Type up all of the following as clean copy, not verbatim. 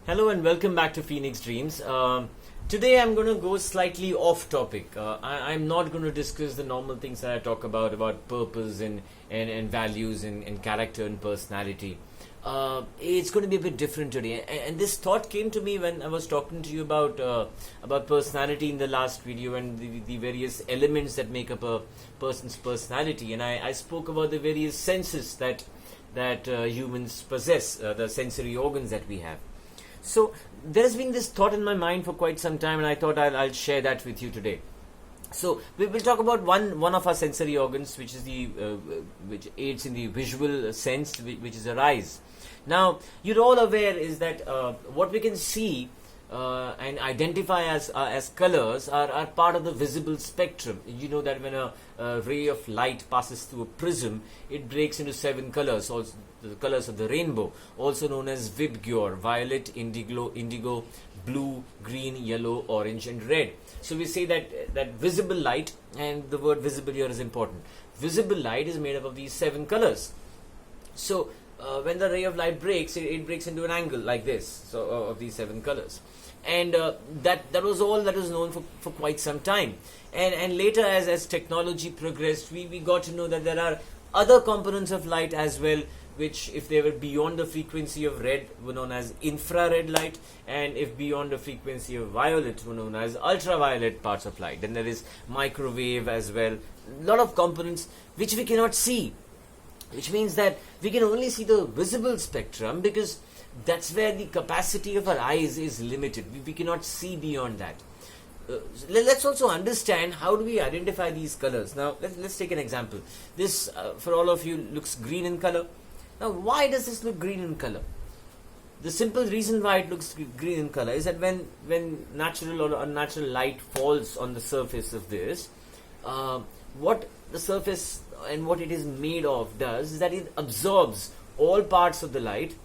Hello and welcome back to Phoenixdreams. Today I'm going to go slightly off topic. I'm not going to discuss the normal things that I talk about purpose and values and character and personality. It's going to be a bit different today. And this thought came to me when I was talking to you about personality in the last video and the various elements that make up a person's personality. And I spoke about the various senses that humans possess, the sensory organs that we have. So there has been this thought in my mind for quite some time, and I thought I'll share that with you today. So we will talk about one of our sensory organs, which is which aids in the visual sense, which is our eyes. Now you're all aware is that what we can see and identify as colors are part of the visible spectrum. You know that when a ray of light passes through a prism, it breaks into 7 colors, also the colors of the rainbow, also known as VIBGYOR: violet, indigo, blue, green, yellow, orange, and red. So we say that visible light, and the word visible here is important. Visible light is made up of these 7 colors. So when the ray of light breaks, it breaks into an angle like this, so of these 7 colors. And that was all that was known for quite some time. And later, as technology progressed, we got to know that there are other components of light as well, which, if they were beyond the frequency of red, were known as infrared light, and if beyond the frequency of violet, were known as ultraviolet parts of light. Then there is microwave as well. A lot of components which we cannot see, which means that we can only see the visible spectrum, because that's where the capacity of our eyes is limited. We cannot see beyond that. Let's also understand how do we identify these colors. Now let's take an example. This for all of you looks green in color. Now why does this look green in color? The simple reason why it looks green in color is that when natural or unnatural light falls on the surface of this, what the surface and what it is made of does is that it absorbs all parts of the light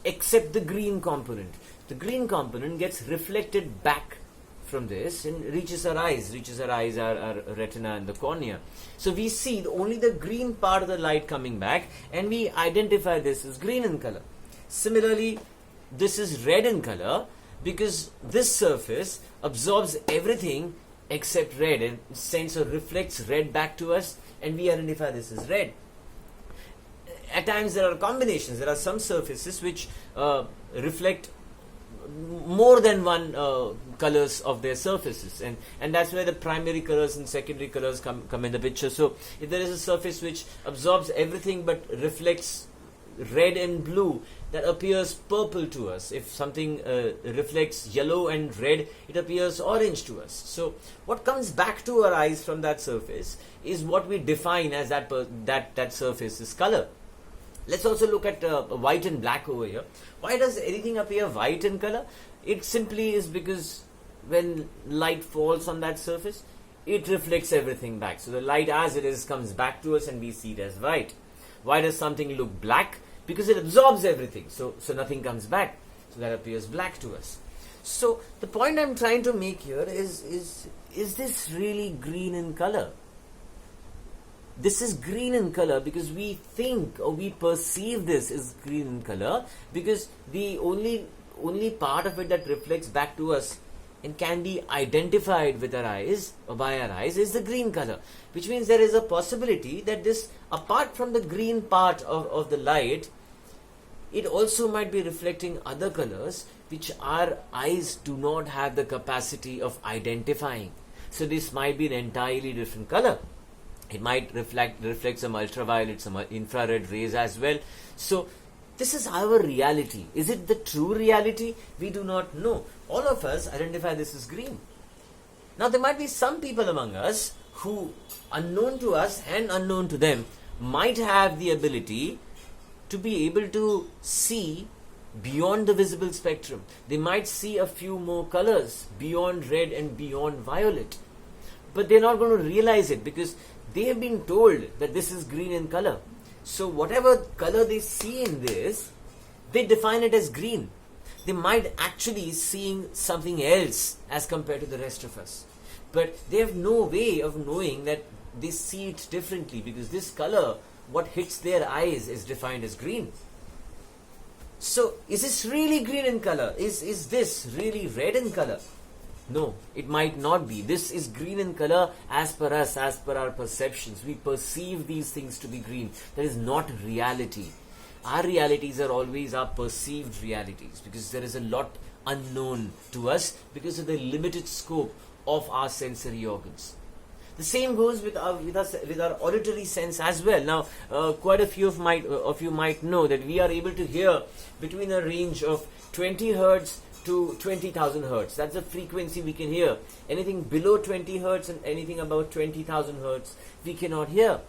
except the green component. The green component gets reflected back from this and reaches our eyes, our retina and the cornea. So we see only the green part of the light coming back, and we identify this as green in color. Similarly, this is red in color because this surface absorbs everything except red and sends or reflects red back to us, and we identify this as red. At times there are combinations. There are some surfaces which reflect more than one colors of their surfaces, and that's where the primary colors and secondary colors come in the picture. So if there is a surface which absorbs everything but reflects red and blue, that appears purple to us. If something reflects yellow and red, it appears orange to us. So what comes back to our eyes from that surface is what we define as that surface's color. Let's also look at white and black over here. Why does anything appear white in color? It simply is because when light falls on that surface, it reflects everything back. So the light as it is comes back to us and we see it as white. Why does something look black? Because it absorbs everything. So nothing comes back. So that appears black to us. So the point I'm trying to make here is this really green in color? This is green in color because we think or we perceive this as green in color, because the only part of it that reflects back to us and can be identified with our eyes or by our eyes is the green color, which means there is a possibility that this, apart from the green part of the light, it also might be reflecting other colors which our eyes do not have the capacity of identifying. So this might be an entirely different color. It might reflect some ultraviolet, some infrared rays as well. So this is our reality. Is it the true reality? We do not know. All of us identify this as green. Now there might be some people among us who, unknown to us and unknown to them, might have the ability to be able to see beyond the visible spectrum. They might see a few more colors beyond red and beyond violet. But they're not going to realize it because they have been told that this is green in color. So whatever color they see in this, they define it as green. They might actually seeing something else as compared to the rest of us. But they have no way of knowing that they see it differently, because this color, what hits their eyes, is defined as green. So is this really green in color? Is this really red in color? No, it might not be. This is green in color as per us, as per our perceptions. We perceive these things to be green. That is not reality. Our realities are always our perceived realities, because there is a lot unknown to us because of the limited scope of our sensory organs. The same goes with our auditory sense as well. Now, quite a few of you might know that we are able to hear between a range of 20 hertz to 20,000 hertz. That's the frequency we can hear. Anything below 20 hertz and anything above 20,000 hertz, we cannot hear.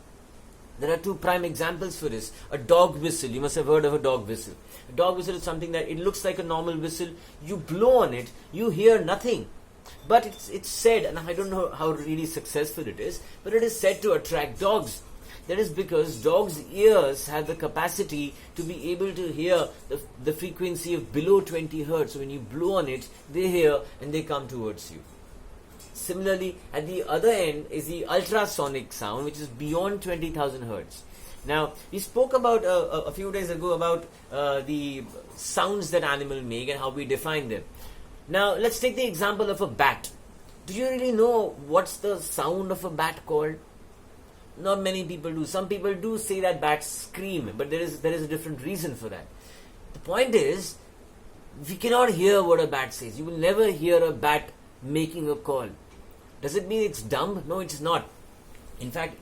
There are two prime examples for this. A dog whistle. You must have heard of a dog whistle. A dog whistle is something that it looks like a normal whistle. You blow on it, you hear nothing. But it's said, and I don't know how really successful it is, but it is said to attract dogs. That is because dogs' ears have the capacity to be able to hear the frequency of below 20 hertz. So when you blow on it, they hear and they come towards you. Similarly, at the other end is the ultrasonic sound, which is beyond 20,000 hertz. Now, we spoke about a few days ago about the sounds that animals make and how we define them. Now, let's take the example of a bat. Do you really know what's the sound of a bat called? Not many people do. Some people do say that bats scream, but there is a different reason for that. The point is, we cannot hear what a bat says. You will never hear a bat making a call. Does it mean it's dumb? No, it's not. In fact,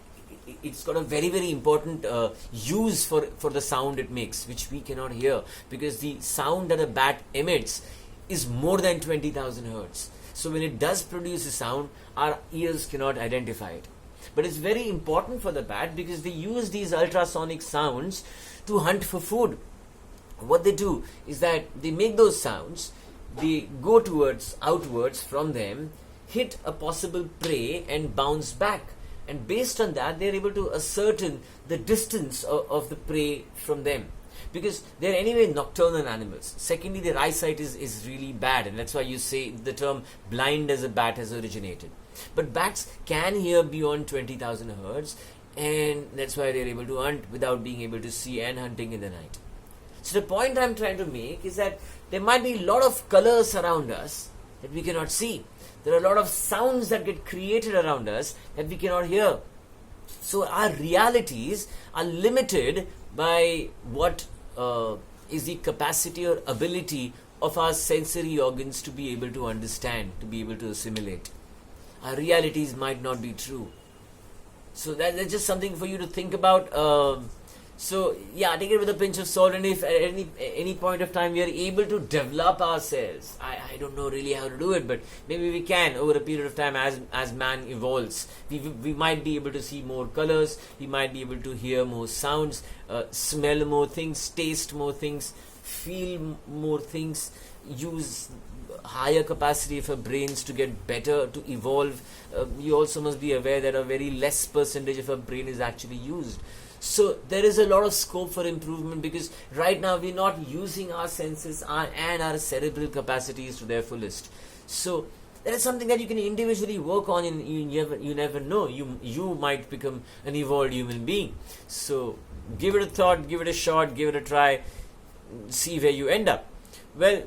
it's got a very, very important use for the sound it makes, which we cannot hear, because the sound that a bat emits is more than 20,000 hertz. So when it does produce a sound, our ears cannot identify it. But it's very important for the bat because they use these ultrasonic sounds to hunt for food. What they do is that they make those sounds, they go outwards from them, hit a possible prey and bounce back. And based on that, they're able to ascertain the distance of the prey from them. Because they're anyway nocturnal animals. Secondly, their eyesight is really bad, and that's why you say the term blind as a bat has originated. But bats can hear beyond 20,000 hertz, and that's why they're able to hunt without being able to see, and hunting in the night. So the point I'm trying to make is that there might be a lot of colors around us that we cannot see. There are a lot of sounds that get created around us that we cannot hear. So our realities are limited by what is the capacity or ability of our sensory organs to be able to understand, to be able to assimilate. Our realities might not be true. So that's just something for you to think about. So yeah, take it with a pinch of salt, and if at any point of time we are able to develop ourselves, I don't know really how to do it, but maybe we can over a period of time as man evolves. We might be able to see more colors, we might be able to hear more sounds, smell more things, taste more things, feel more things, use higher capacity of our brains to get better, to evolve. You also must be aware that a very less percentage of our brain is actually used. So there is a lot of scope for improvement, because right now we're not using our senses and our cerebral capacities to their fullest. So that is something that you can individually work on, and you never know. You might become an evolved human being. So give it a thought, give it a shot, give it a try, see where you end up. Well,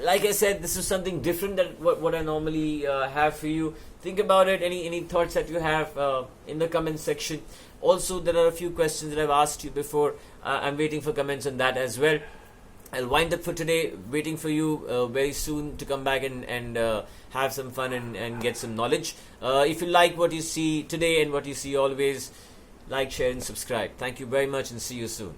like I said, this is something different than what I normally have for you. Think about it. Any thoughts that you have in the comment section. Also, there are a few questions that I've asked you before. I'm waiting for comments on that as well. I'll wind up for today, waiting for you very soon to come back and have some fun and get some knowledge. If you like what you see today and what you see always, like, share and subscribe. Thank you very much, and see you soon.